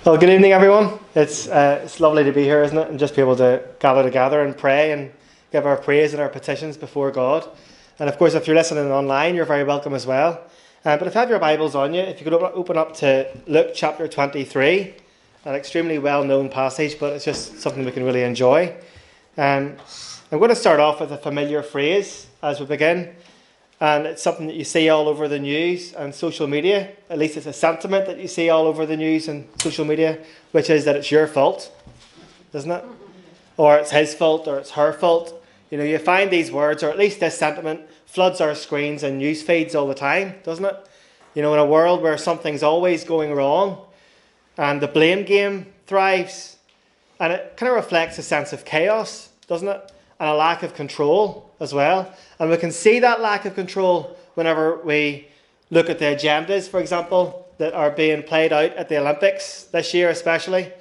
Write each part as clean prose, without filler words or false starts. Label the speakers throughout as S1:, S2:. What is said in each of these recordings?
S1: Well, good evening, everyone. It's lovely to be here, isn't it? And just be able to gather together and pray and give our praise and our petitions before God. And of course, if you're listening online, you're very welcome as well. But if you have your Bibles on you, if you could open up to Luke chapter 23, an extremely well-known passage, but it's just something we can really enjoy. I'm going to start off with a familiar phrase as we begin. And it's something that you see all over the news and social media. At least it's a sentiment that you see all over the news and social media, which is that it's your fault, isn't it? Or it's his fault, or it's her fault. You know, you find these words, or at least this sentiment, floods our screens and news feeds all the time, doesn't it? You know, in a world where something's always going wrong, and the blame game thrives, and it kind of reflects a sense of chaos, doesn't it? And a lack of control as well. And we can see that lack of control whenever we look at the agendas, for example, that are being played out at the Olympics this year especially,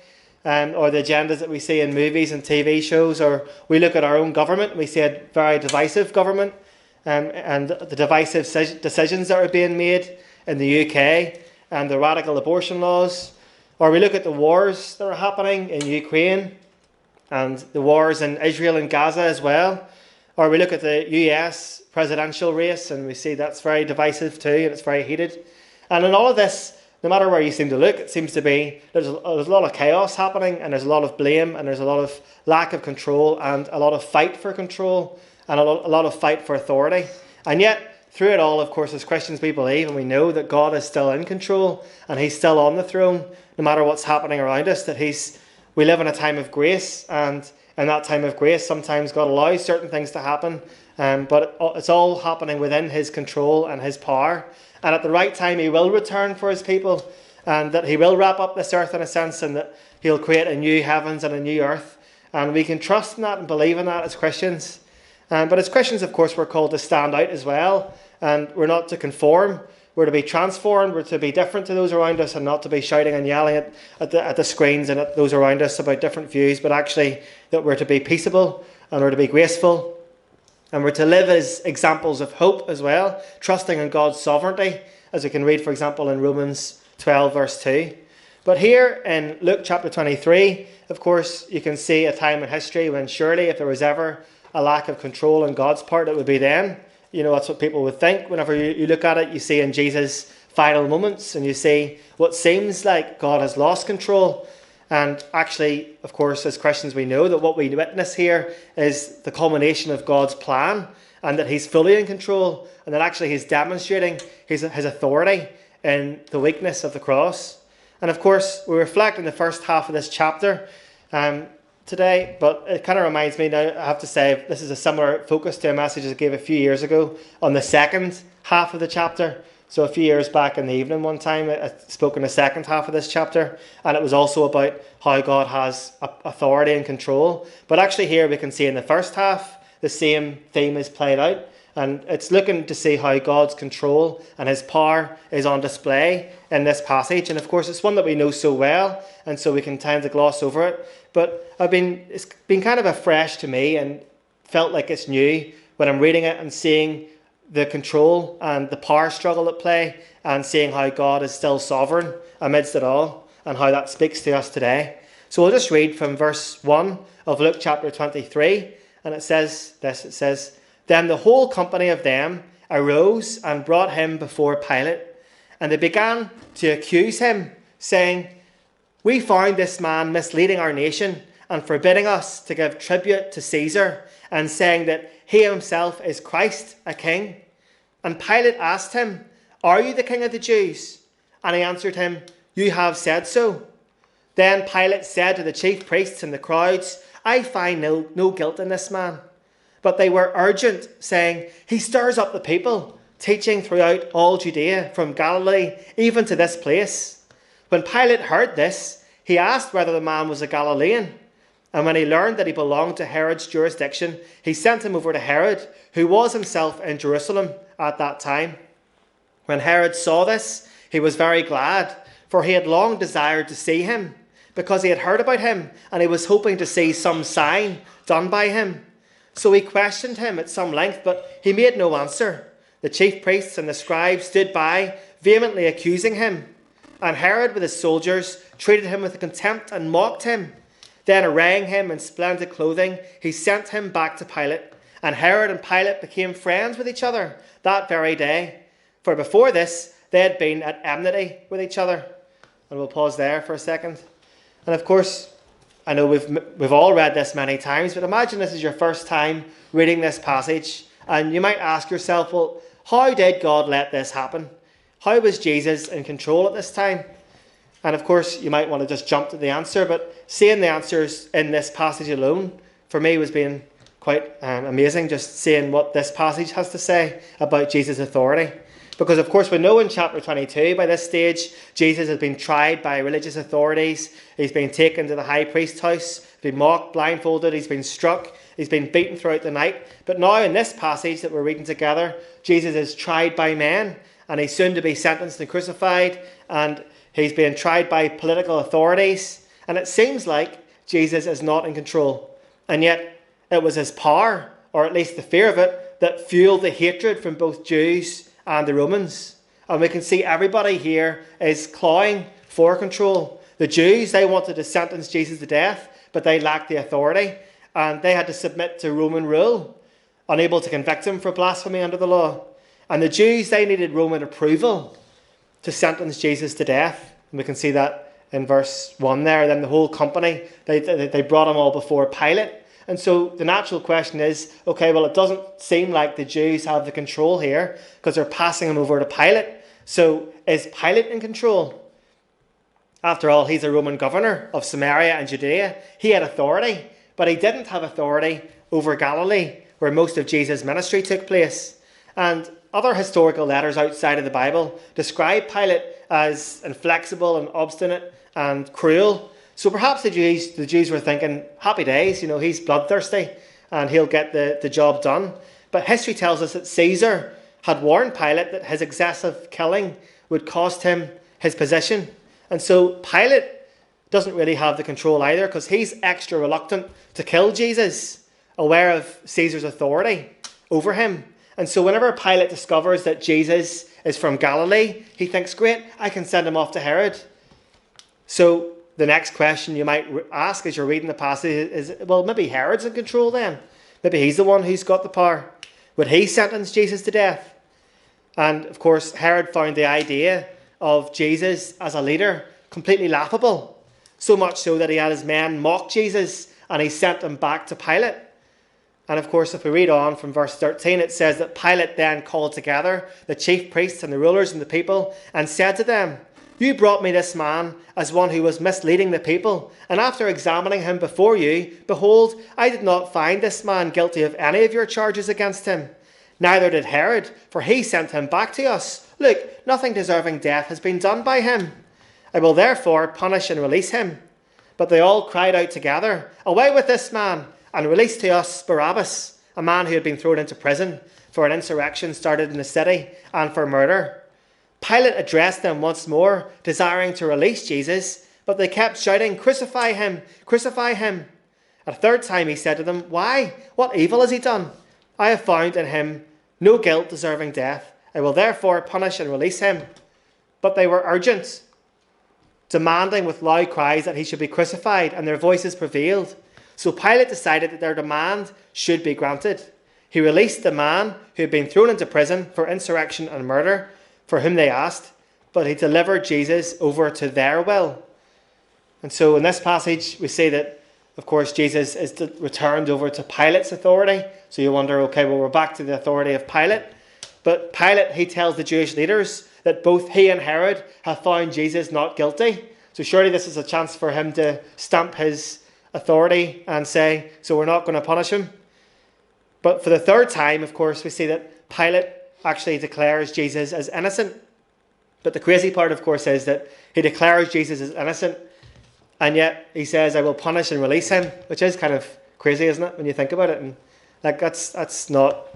S1: or the agendas that we see in movies and TV shows, or we look at our own government and we see a very divisive government, and the divisive decisions that are being made in the UK, and the radical abortion laws, or we look at the wars that are happening in Ukraine, and the wars in Israel and Gaza as well. Or we look at the US presidential race and we see that's very divisive too, and it's very heated. And in all of this, no matter where you seem to look, it seems to be there's a lot of chaos happening, and there's a lot of blame, and there's a lot of lack of control, and a lot of fight for control, and a lot of fight for authority. And yet, through it all, of course, as Christians, we believe and we know that God is still in control, and He's still on the throne, no matter what's happening around us, that we live in a time of grace, and in that time of grace, sometimes God allows certain things to happen, but it's all happening within His control and His power. And at the right time, He will return for His people, and that He will wrap up this earth in a sense, and that He'll create a new heavens and a new earth. And we can trust in that and believe in that as Christians. But as Christians, of course, we're called to stand out as well, and we're not to conform. We're to be transformed, we're to be different to those around us, and not to be shouting and yelling at the screens and at those around us about different views, but actually that we're to be peaceable, and we're to be graceful, and we're to live as examples of hope as well, trusting in God's sovereignty, as we can read, for example, in Romans 12 verse 2. But here in Luke chapter 23, of course, you can see a time in history when surely if there was ever a lack of control on God's part, it would be then. You know, that's what people would think. Whenever you look at it, you see in Jesus' final moments, and you see what seems like God has lost control. And actually, of course, as Christians, we know that what we witness here is the culmination of God's plan, and that He's fully in control, and that actually He's demonstrating His authority in the weakness of the cross. And of course, we reflect in the first half of this chapter today, but it kind of reminds me now, I have to say, this is a similar focus to a message I gave a few years ago on the second half of the chapter. So a few years back in the evening one time, I spoke in the second half of this chapter, and it was also about how God has authority and control. But actually here we can see in the first half, the same theme is played out, and it's looking to see how God's control and His power is on display in this passage. And of course, it's one that we know so well, and so we can tend to gloss over it. But it's been kind of afresh to me, and felt like it's new when I'm reading it and seeing the control and the power struggle at play, and seeing how God is still sovereign amidst it all, and how that speaks to us today. So we'll just read from verse 1 of Luke chapter 23, and it says this, it says, "Then the whole company of them arose and brought Him before Pilate, and they began to accuse Him, saying, 'We found this man misleading our nation and forbidding us to give tribute to Caesar, and saying that He Himself is Christ, a king.' And Pilate asked Him, 'Are you the king of the Jews?' And He answered him, 'You have said so.' Then Pilate said to the chief priests and the crowds, 'I find no guilt in this man.' But they were urgent, saying, 'He stirs up the people, teaching throughout all Judea, from Galilee even to this place.' When Pilate heard this, he asked whether the man was a Galilean. And when he learned that he belonged to Herod's jurisdiction, he sent him over to Herod, who was himself in Jerusalem at that time. When Herod saw this, he was very glad, for he had long desired to see him, because he had heard about him, and he was hoping to see some sign done by him. So he questioned him at some length, but he made no answer. The chief priests and the scribes stood by, vehemently accusing him. And Herod with his soldiers treated him with contempt and mocked him. Then arraying him in splendid clothing, he sent him back to Pilate. And Herod and Pilate became friends with each other that very day. For before this, they had been at enmity with each other. And we'll pause there for a second. And of course, I know we've all read this many times, but imagine this is your first time reading this passage. And you might ask yourself, well, how did God let this happen? How was Jesus in control at this time? And of course, you might want to just jump to the answer, but seeing the answers in this passage alone, for me, was being quite amazing, just seeing what this passage has to say about Jesus' authority. Because, of course, we know in chapter 22, by this stage, Jesus has been tried by religious authorities. He's been taken to the high priest's house, been mocked, blindfolded, he's been struck, he's been beaten throughout the night. But now in this passage that we're reading together, Jesus is tried by men, and he's soon to be sentenced and crucified, and he's being tried by political authorities. And it seems like Jesus is not in control. And yet it was his power, or at least the fear of it, that fueled the hatred from both Jews and the Romans. And we can see everybody here is clawing for control. The Jews, they wanted to sentence Jesus to death, but they lacked the authority, and they had to submit to Roman rule, unable to convict him for blasphemy under the law. And the Jews, they needed Roman approval to sentence Jesus to death. And we can see that in verse 1 there. Then the whole company, they brought him all before Pilate. And so the natural question is, okay, well, it doesn't seem like the Jews have the control here because they're passing him over to Pilate. So is Pilate in control? After all, he's a Roman governor of Samaria and Judea. He had authority, but he didn't have authority over Galilee, where most of Jesus' ministry took place. And other historical letters outside of the Bible describe Pilate as inflexible and obstinate and cruel. So perhaps the Jews were thinking, happy days, he's bloodthirsty and he'll get the job done. But history tells us that Caesar had warned Pilate that his excessive killing would cost him his position. And so Pilate doesn't really have the control either, because he's extra reluctant to kill Jesus, aware of Caesar's authority over him. And so whenever Pilate discovers that Jesus is from Galilee, he thinks, great, I can send him off to Herod. So the next question you might ask as you're reading the passage is, well, maybe Herod's in control then. Maybe he's the one who's got the power. Would he sentence Jesus to death? And of course, Herod found the idea of Jesus as a leader completely laughable. So much so that he had his men mock Jesus and he sent him back to Pilate. And of course, if we read on from verse 13, it says that Pilate then called together the chief priests and the rulers and the people and said to them, you brought me this man as one who was misleading the people, and after examining him before you, behold, I did not find this man guilty of any of your charges against him. Neither did Herod, for he sent him back to us. Look, nothing deserving death has been done by him. I will therefore punish and release him. But they all cried out together, away with this man, and release to us Barabbas, a man who had been thrown into prison for an insurrection started in the city and for murder. Pilate addressed them once more, desiring to release Jesus, but they kept shouting, crucify him, crucify him. A third time he said to them, why? What evil has he done? I have found in him no guilt deserving death. I will therefore punish and release him. But they were urgent, demanding with loud cries that he should be crucified, and their voices prevailed. So Pilate decided that their demand should be granted. He released the man who had been thrown into prison for insurrection and murder, for whom they asked, but he delivered Jesus over to their will. And so in this passage, we see that, of course, Jesus is returned over to Pilate's authority. So you wonder, okay, well, we're back to the authority of Pilate. But Pilate, he tells the Jewish leaders that both he and Herod have found Jesus not guilty. So surely this is a chance for him to stamp his authority and say, so we're not going to punish him. But for the third time, of course, we see that Pilate actually declares Jesus as innocent. But the crazy part, of course, is that he declares Jesus as innocent, and yet he says, I will punish and release him, which is kind of crazy, isn't it, when you think about it? And like that's not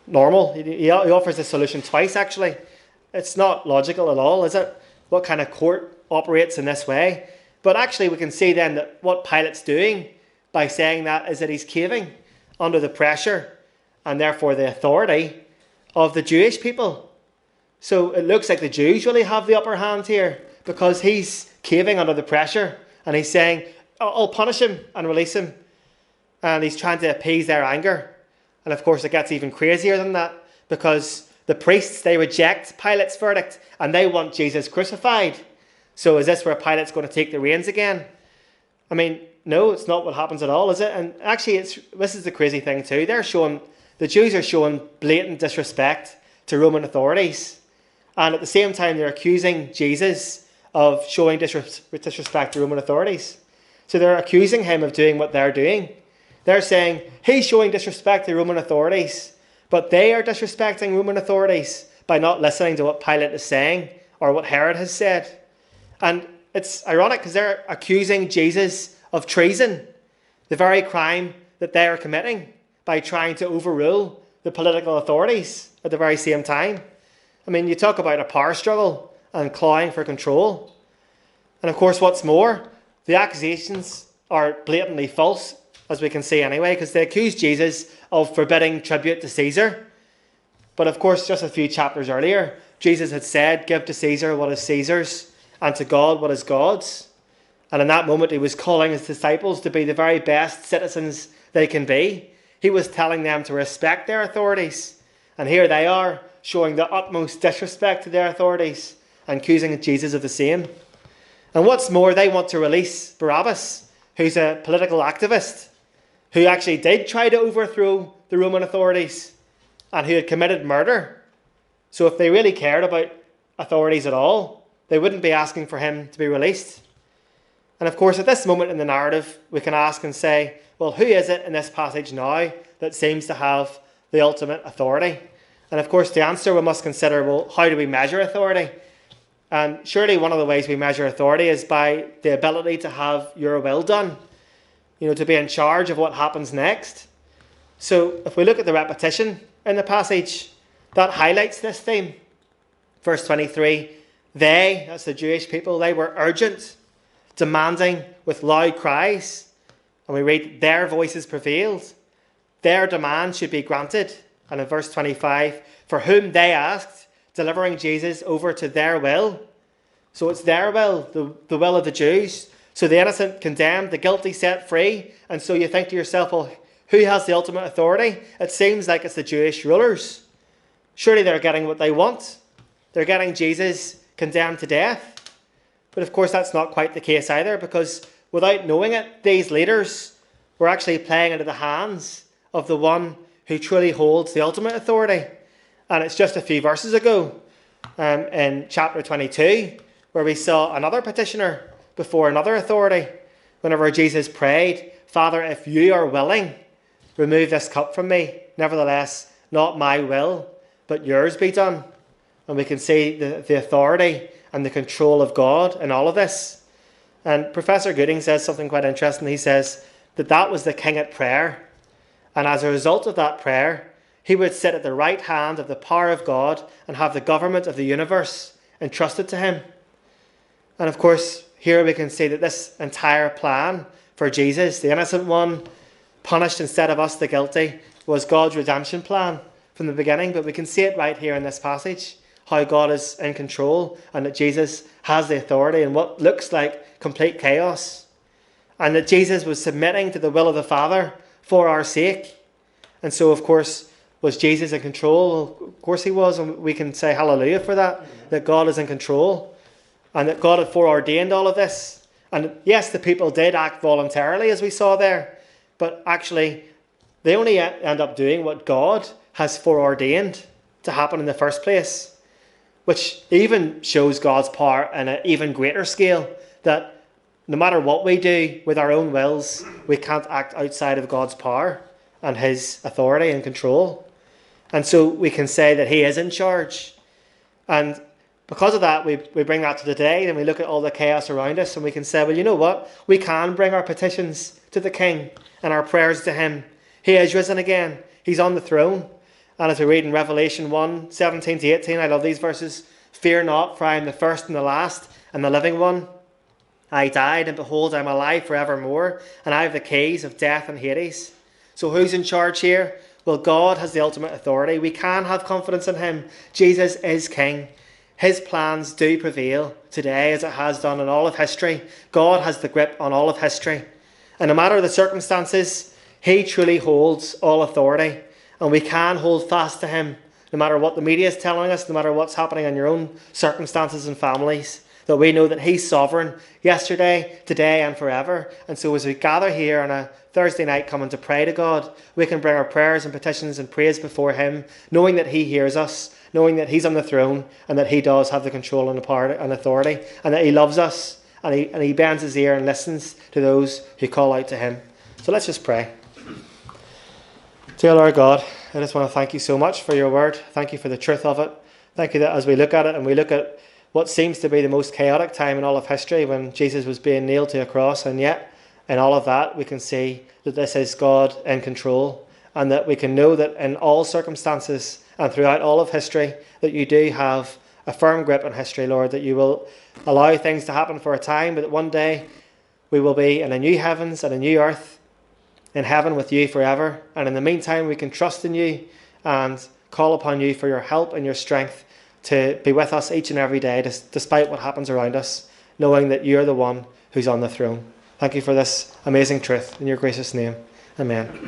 S1: normal. He offers this solution twice, actually. It's not logical at all, is it? What kind of court operates in this way? But actually, we can see then that what Pilate's doing by saying that is that he's caving under the pressure and therefore the authority of the Jewish people. So it looks like the Jews really have the upper hand here. because he's caving under the pressure and he's saying, I'll punish him and release him. And he's trying to appease their anger. And of course, it gets even crazier than that, because the priests, they reject Pilate's verdict and they want Jesus crucified. So is this where Pilate's going to take the reins again? I mean, no, it's not what happens at all, is it? And actually, this is the crazy thing too. The Jews are showing blatant disrespect to Roman authorities. And at the same time, they're accusing Jesus of showing disrespect to Roman authorities. So they're accusing him of doing what they're doing. They're saying he's showing disrespect to Roman authorities, but they are disrespecting Roman authorities by not listening to what Pilate is saying or what Herod has said. And it's ironic because they're accusing Jesus of treason, the very crime that they are committing by trying to overrule the political authorities at the very same time. I mean, you talk about a power struggle and clawing for control. And of course, what's more, the accusations are blatantly false, as we can see anyway, because they accuse Jesus of forbidding tribute to Caesar. But of course, just a few chapters earlier, Jesus had said, give to Caesar what is Caesar's, and to God what is God's. And in that moment, he was calling his disciples to be the very best citizens they can be. He was telling them to respect their authorities. And here they are, showing the utmost disrespect to their authorities and accusing Jesus of the same. And what's more, they want to release Barabbas, who's a political activist, who actually did try to overthrow the Roman authorities and who had committed murder. So if they really cared about authorities at all, they wouldn't be asking for him to be released. And of course, at this moment in the narrative, we can ask and say, well, who is it in this passage now that seems to have the ultimate authority? And of course, to answer, we must consider, well, how do we measure authority? And surely one of the ways we measure authority is by the ability to have your will done, to be in charge of what happens next. So if we look at the repetition in the passage, that highlights this theme. Verse 23, they, that's the Jewish people, they were urgent, demanding with loud cries. And we read, their voices prevailed. Their demand should be granted. And in verse 25, for whom they asked, delivering Jesus over to their will. So it's their will, the will of the Jews. So the innocent condemned, the guilty set free. And so you think to yourself, well, who has the ultimate authority? It seems like it's the Jewish rulers. Surely they're getting what they want. They're getting Jesus condemned to death. But of course, that's not quite the case either, because without knowing it, these leaders were actually playing into the hands of the one who truly holds the ultimate authority. And it's just a few verses ago, in chapter 22, where we saw another petitioner before another authority. Whenever Jesus prayed, Father, if you are willing, remove this cup from me. Nevertheless, not my will, but yours be done. And we can see the authority and the control of God in all of this. And Professor Gooding says something quite interesting. He says that was the king at prayer. And as a result of that prayer, he would sit at the right hand of the power of God and have the government of the universe entrusted to him. And of course, here we can see that this entire plan for Jesus, the innocent one, punished instead of us, the guilty, was God's redemption plan from the beginning. But we can see it right here in this passage, how God is in control and that Jesus has the authority in what looks like complete chaos. And that Jesus was submitting to the will of the Father for our sake. And so, of course, was Jesus in control? Of course he was, and we can say hallelujah for that God is in control and that God had foreordained all of this. And yes, the people did act voluntarily, as we saw there, but actually they only end up doing what God has foreordained to happen in the first place, which even shows God's power on an even greater scale, that no matter what we do with our own wills, we can't act outside of God's power and his authority and control. And so we can say that he is in charge. And because of that, we bring that to today, and we look at all the chaos around us, and we can say, well, you know what? We can bring our petitions to the King and our prayers to him. He has risen again. He's on the throne. And as we read in Revelation 1, 17 to 18, I love these verses. Fear not, for I am the first and the last and the living one. I died, and behold, I am alive forevermore, and I have the keys of death and Hades. So who's in charge here? Well, God has the ultimate authority. We can have confidence in him. Jesus is King. His plans do prevail today as it has done in all of history. God has the grip on all of history. And no matter the circumstances, he truly holds all authority. And we can hold fast to him, no matter what the media is telling us, no matter what's happening in your own circumstances and families, that we know that he's sovereign yesterday, today and forever. And so as we gather here on a Thursday night coming to pray to God, we can bring our prayers and petitions and praise before him, knowing that he hears us, knowing that he's on the throne and that he does have the control and the power and authority, and that he loves us and he bends his ear and listens to those who call out to him. So let's just pray. Dear Lord God, I just want to thank you so much for your word. Thank you for the truth of it. Thank you that as we look at it and we look at what seems to be the most chaotic time in all of history when Jesus was being nailed to a cross, and yet in all of that we can see that this is God in control, and that we can know that in all circumstances and throughout all of history that you do have a firm grip on history, Lord, that you will allow things to happen for a time, but that one day we will be in a new heavens and a new earth, in heaven with you forever. And in the meantime, we can trust in you and call upon you for your help and your strength to be with us each and every day, despite what happens around us, knowing that you're the one who's on the throne. Thank you for this amazing truth. In your gracious name, amen.